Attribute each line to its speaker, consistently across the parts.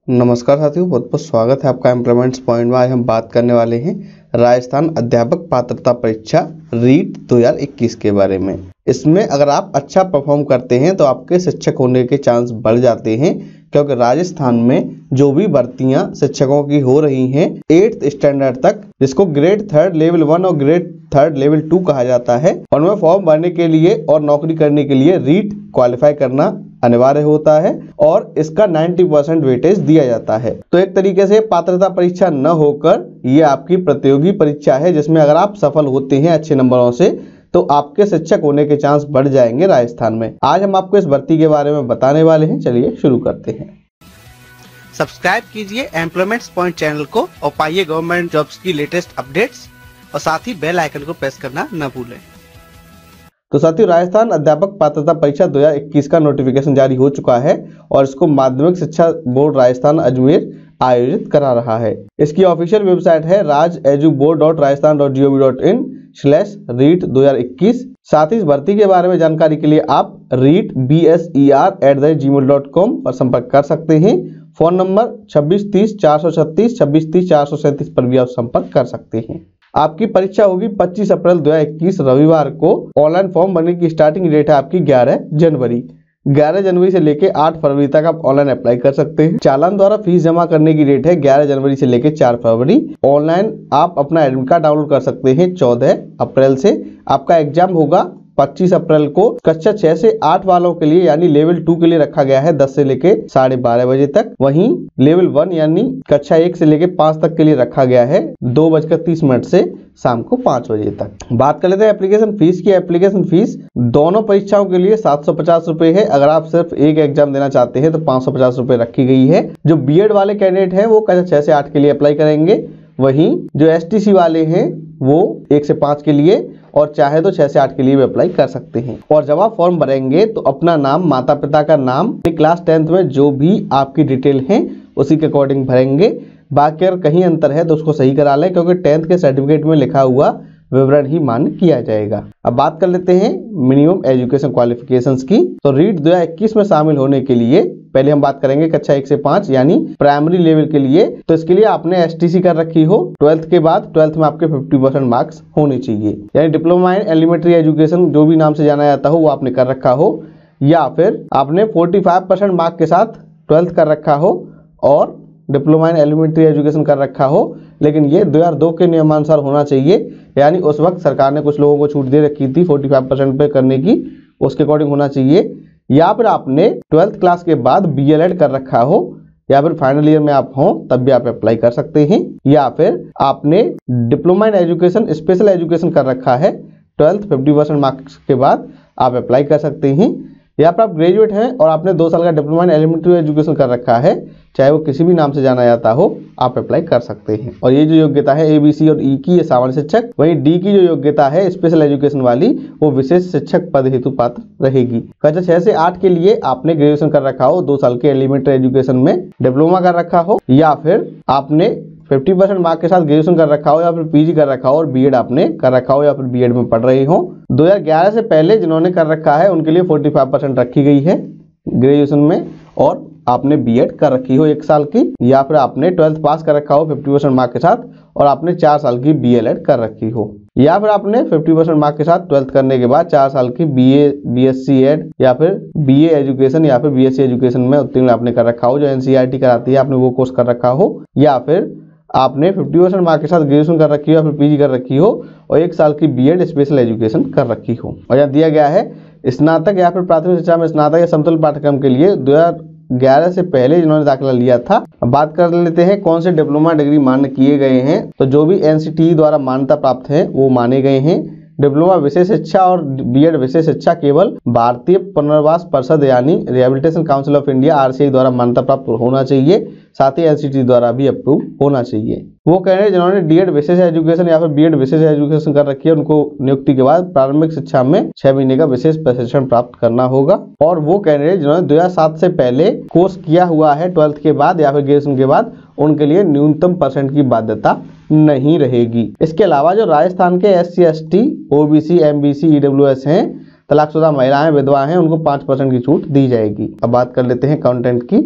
Speaker 1: नमस्कार साथियों, बहुत बहुत स्वागत है आपका एम्प्लॉयमेंट्स पॉइंट में। आज हम बात करने वाले हैं राजस्थान अध्यापक पात्रता परीक्षा रीट 2021 के बारे में। इसमें अगर आप अच्छा परफॉर्म करते हैं तो आपके शिक्षक होने के चांस बढ़ जाते हैं, क्योंकि राजस्थान में जो भी भर्तियां शिक्षकों की हो रही हैं 8th स्टैंडर्ड तक, जिसको ग्रेड 3 लेवल 1 और ग्रेड 3 लेवल 2 कहा जाता है, उनमें फॉर्म भरने के लिए और नौकरी करने के लिए रीट क्वालिफाई करना अनिवार्य होता है और इसका 90% वेटेज दिया जाता है। तो एक तरीके से पात्रता परीक्षा न होकर ये आपकी प्रतियोगी परीक्षा है, जिसमें अगर आप सफल होते हैं अच्छे नंबरों से तो आपके शिक्षक होने के चांस बढ़ जाएंगे राजस्थान में। आज हम आपको इस भर्ती के बारे में बताने वाले हैं। चलिए शुरू करते हैं।
Speaker 2: सब्सक्राइब कीजिए एम्प्लॉयमेंट्स पॉइंट चैनल को और पाइए गवर्नमेंट जॉब्स की लेटेस्ट अपडेट्स, और साथ ही बेल आइकन को प्रेस करना न भूलें।
Speaker 1: तो साथियों, राजस्थान अध्यापक पात्रता परीक्षा 2021 का नोटिफिकेशन जारी हो चुका है और इसको माध्यमिक शिक्षा बोर्ड राजस्थान अजमेर आयोजित करा रहा है। इसकी ऑफिशियल वेबसाइट है rajeduboard.rajasthan.gov.in/रीट 2021। साथ ही इस भर्ती के बारे में जानकारी के लिए आप reetbser@gmail.com पर संपर्क कर सकते हैं। फोन नंबर 2630-436, 2630-437 पर भी आप संपर्क कर सकते हैं। आपकी परीक्षा होगी 25 अप्रैल 2021 रविवार को। ऑनलाइन फॉर्म भरने की स्टार्टिंग डेट है आपकी 11 जनवरी। 11 जनवरी से लेकर 8 फरवरी तक आप ऑनलाइन अप्लाई कर सकते हैं। चालान द्वारा फीस जमा करने की डेट है 11 जनवरी से लेकर 4 फरवरी। ऑनलाइन आप अपना एडमिट कार्ड डाउनलोड कर सकते हैं 14 अप्रैल से। आपका एग्जाम होगा 25 अप्रैल को। कक्षा 6 से 8 वालों के लिए यानी लेवल 2 के लिए रखा गया है 10 से लेके 12:30 बजे तक। वहीं लेवल 1 यानी कक्षा 1 से लेके 5 तक के लिए रखा गया है 2:30 से शाम को 5 बजे तक। बात कर लेते हैं एप्लीकेशन फीस की। एप्लीकेशन फीस दोनों परीक्षाओं के लिए 750 रुपए है। अगर आप सिर्फ एक एग्जाम देना चाहते हैं तो 550 रुपए रखी गई है। जो बीएड वाले कैंडिडेट हैं वो कक्षा 6 से 8 के लिए अप्लाई करेंगे। वहीं जो एसटीसी वाले हैं वो 1 से 5 के लिए, और चाहे तो 6 से 8 के लिए भी अप्लाई कर सकते हैं। और जब आप फॉर्म भरेंगे तो अपना नाम, माता पिता का नाम, क्लास 10th में जो भी आपकी डिटेल है उसी के अकॉर्डिंग भरेंगे। बाकी अगर कहीं अंतर है तो उसको सही करा लें, क्योंकि 10th के सर्टिफिकेट में लिखा हुआ विवरण ही मान्य किया जाएगा। अब बात कर लेते हैं मिनिमम एजुकेशन क्वालिफिकेशंस की। तो रीट 2021 में शामिल होने के लिए पहले हम बात करेंगे कक्षा 1 से 5 यानी प्राइमरी लेवल के लिए। तो इसके लिए आपने एसटीसी कर रखी हो 12th के बाद। 12th में आपके 50% मार्क्स होने चाहिए, यानी डिप्लोमा इन एलिमेंट्री एजुकेशन जो भी नाम से जाना जाता हो वो आपने कर रखा हो, या फिर आपने 45% मार्क के साथ 12th कर रखा हो और डिप्लोमा इन एलिमेंट्री एजुकेशन कर रखा हो। लेकिन ये 2002 के नियमानुसार होना चाहिए, यानी उस वक्त सरकार ने कुछ लोगों को छूट दे रखी थी 45% पे करने की, उसके अकॉर्डिंग होना चाहिए। या फिर आपने 12th क्लास के बाद बीएलएड कर रखा हो, या फिर फाइनल ईयर में आप हो तब भी आप अप्लाई कर सकते हैं। या फिर आपने diploma in education special education कर रखा है 12th 50% मार्क्स के बाद आप अप्लाई कर सकते हैं। या फिर आप ग्रेजुएट हैं और आपने 2 साल का डिप्लोमा इन एलिमेंट्री एजुकेशन कर रखा है, चाहे वो किसी भी नाम से जाना जाता हो, आप अप्लाई कर सकते हैं। और ये जो योग्यता है ABC और E की ये सामान्य शिक्षक, वहीं D की जो योग्यता है स्पेशल एजुकेशन वाली वो विशेष शिक्षक पद हेतु पात्र रहेगी। कक्षा 6 से 8 के लिए आपने ग्रेजुएशन कर रखा हो, 2 साल के एलिमेंट्री एजुकेशन में डिप्लोमा कर रखा हो, या फिर आपने 50% मार्क के साथ ग्रेजुएशन कर रखा हो, या फिर पीजी कर रखा हो और बीएड आपने कर रखा हो, या फिर बीएड में पढ़ रहे हो। 2011 से पहले जिन्होंने कर रखा है उनके लिए 45% रखी गई है ग्रेजुएशन में, और आपने बीएड कर रखी हो 1 साल की, या फिर आपने 12th पास कर रखा हो 50% मार्क के साथ और आपने 4 साल की बीएलएड कर रखी हो, या फिर आपने 50% मार्क के साथ 12th करने के बाद 4 साल की बीए, बीएससी एड या फिर बीए एजुकेशन या फिर बीएससी एजुकेशन में उत्तीर्ण आपने कर रखा हो, जो एनसीईआरटी कराती है आपने वो कोर्स कर रखा हो, या फिर आपने 50% मार्क के साथ ग्रेजुएशन कर रखी हो या फिर पीजी कर रखी हो और 1 साल की बीएड स्पेशल एजुकेशन कर रखी हो। और यहाँ दिया गया है स्नातक या फिर प्राथमिक शिक्षा में स्नातक या समतुल्य पाठ्यक्रम के लिए 2011 से पहले जिन्होंने दाखिला लिया था। अब बात कर लेते हैं कौन से डिप्लोमा डिग्री मान्य किए गए हैं। तो जो भी एनसीटीई द्वारा मान्यता प्राप्त है वो माने गए हैं। डिप्लोमा विशेष शिक्षा और बीएड विशेष शिक्षा केवल भारतीय पुनर्वास परिषद यानी rehabilitation council of India RCI द्वारा मान्यता प्राप्त होना चाहिए। साथ ही एनसीटी द्वारा भी अप्रूव होना चाहिए। वो कह रहे हैं जिन्होंने डीएड विशेष एजुकेशन या फिर बीएड विशेष एजुकेशन कर रखी है उनको नियुक्ति के बाद प्रारंभिक शिक्षा में 6 महीने का विशेष प्रशिक्षण प्राप्त करना होगा। और वो कह रहे हैं जिन्होंने 2007 से पहले कोर्स किया हुआ है 12th के बाद या फिर ग्रेजुएशन के बाद, उनके लिए न्यूनतम % की बाध्यता नहीं रहेगी। इसके अलावा जो राजस्थान के SC ST OBC MBC EWS हैं, तलाकशुदा महिलाएं, विधवा हैं, उनको 5% की छूट दी जाएगी। अब बात कर लेते हैं कंटेंट की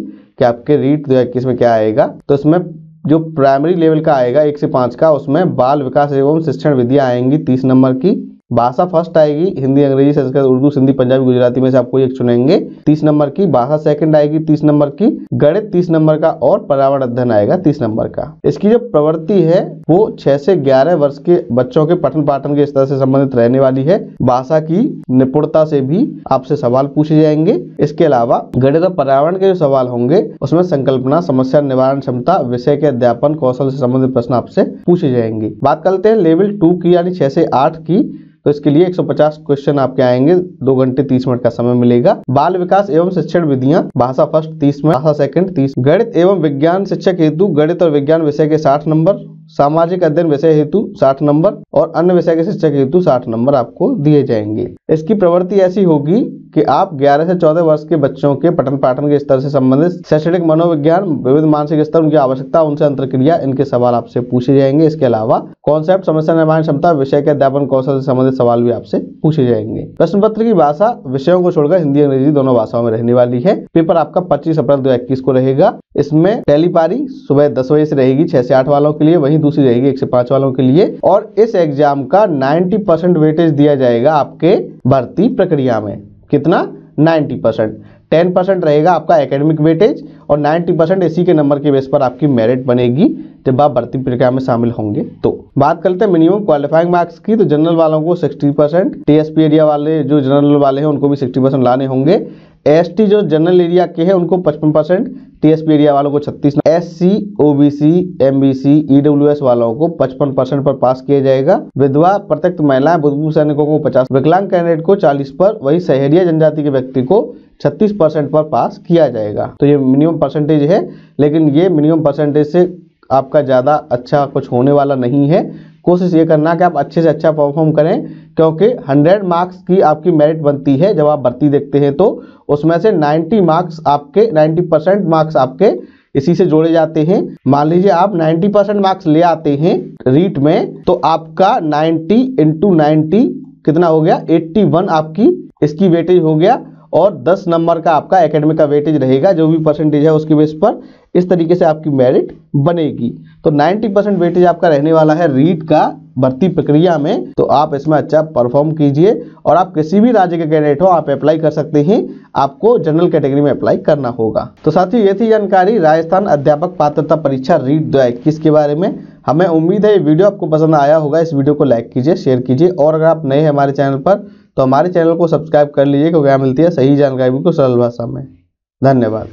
Speaker 1: कि आपके रीट 2021 में क्या आएगा। तो इसमें जो प्राइमरी लेवल का आएगा 1 से 5 का, उसमें बाल विकास एवं शिक्षण विधियां आएंगी 30 नंबर की। भाषा फर्स्ट आएगी हिंदी, अंग्रेजी, संस्कृत, उर्दू, सिंधी, पंजाबी, गुजराती में से आप कोई एक चुनेंगे 30 नंबर की। भाषा सेकंड आएगी 30 नंबर की। गणित 30 नंबर का और पर्यावरण अध्ययन आएगा 30 नंबर का। इसकी जो प्रवृत्ति है वो 6 से 11 वर्ष के बच्चों के पठन पाठन के स्तर से संबंधित रहने वाली है। भाषा की निपुणता से भी आपसे सवाल पूछे जाएंगे। इसके अलावा गणित और पर्यावरण के जो सवाल होंगे उसमें संकल्पना, समस्या निवारण क्षमता, विषय के अध्यापन कौशल से संबंधित प्रश्न आपसे पूछे जाएंगे। बात करते हैं लेवल 2 की यानी 6 से 8 की। तो इसके लिए 150 क्वेश्चन आपके आएंगे, 2 घंटे 30 मिनट का समय मिलेगा। बाल विकास एवं शिक्षण विधियां, भाषा फर्स्ट 30 में, भाषा सेकंड 30। गणित एवं विज्ञान शिक्षक हेतु गणित और विज्ञान विषय के 60 नंबर, सामाजिक अध्ययन विषय हेतु 60 नंबर और अन्य विषय के शिक्षक हेतु 60 नंबर आपको दिए जाएंगे। इसकी प्रवृत्ति ऐसी होगी कि आप 11 से 14 वर्ष के बच्चों के पठन पाठन के स्तर से संबंधित शैक्षणिक मनोविज्ञान, विविध मानसिक स्तर, उनकी आवश्यकता, उनसे अंतरक्रिया, इनके सवाल आपसे पूछे जाएंगे। इसके अलावा कॉन्सेप्ट, समस्या निर्माण क्षमता, विषय के अध्यापन कौशल से संबंधित सवाल भी आपसे पूछे जाएंगे। प्रश्न पत्र की भाषा विषयों को छोड़कर हिंदी, अंग्रेजी दोनों भाषाओं में रहने वाली है। पेपर आपका 25 अप्रैल 2021 को रहेगा। इसमें पहली पारी सुबह 10 बजे से रहेगी 6 से 8 वालों के लिए, वहीं दूसरी रहेगी 1 से 5 वालों के लिए। और इस एग्जाम का 90% वेटेज दिया जाएगा आपके भर्ती प्रक्रिया में। कितना? 90%। 10% रहेगा आपका एकेडमिक वेटेज और 90% इसी के नंबर के बेस पर आपकी मेरिट बनेगी जब आप भर्ती प्रक्रिया में शामिल होंगे। तो बात करते हैं मिनिमम क्वालिफाइंग मार्क्स की। तो जनरल वालों को 60%, टीएसपी एरिया वाले जो जनरल वाले हैं उनको भी 60% लाने होंगे। एसटी जो जनरल एरिया के हैं उनको 55%, टीएसपी एरिया वालों को 36%, एससी, ओबीसी, एमबीसी, ईडब्ल्यूएस वालों को 55% पर पास किया जाएगा। विधवा, प्रत्यक्ष महिलाएं, भूतपूर्व सैनिकों को 50%, विकलांग कैंडिडेट को 40% पर, वही सहरिया जनजाति के व्यक्ति को 36% पर पास किया जाएगा। तो ये मिनिमम परसेंटेज है, लेकिन ये मिनिमम परसेंटेज से आपका ज़्यादा अच्छा कुछ होने वाला नहीं है। कोशिश ये करना कि आप अच्छे से अच्छा परफॉर्म करें, क्योंकि 100 मार्क्स की आपकी मेरिट बनती है। जब आप भर्ती देखते हैं तो उसमें से 90 मार्क्स आपके 90% मार्क्स आपके इसी से जोड़े जाते हैं। मान लीजिए आप 90% मार्क्स ले आते हैं रीट में, तो आपका 90 × 90 कितना हो गया? 81 आपकी इसकी वेटेज हो गया और 10 नंबर का आपका एकेडमिक का वेटेज रहेगा, जो भी परसेंटेज है उसके बेस पर इस तरीके से आपकी मेरिट बनेगी। तो 90% वेटेज आपका रहने वाला है रीट का भर्ती प्रक्रिया में। तो आप इसमें अच्छा परफॉर्म कीजिए और आप किसी भी राज्य के कैंडिडेट हो आप अप्लाई कर सकते हैं। आपको जनरल कैटेगरी में अप्लाई करना होगा। तो साथियों ये थी जानकारी राजस्थान अध्यापक पात्रता परीक्षा रीट 2021 के बारे में। हमें उम्मीद है ये वीडियो आपको पसंद आया होगा। इस वीडियो को लाइक कीजिए, शेयर कीजिए और अगर आप नए हैं हमारे चैनल पर तो हमारे चैनल को सब्सक्राइब कर लीजिए, क्योंकि यहाँ मिलती है सही जानकारी को सरल भाषा में। धन्यवाद।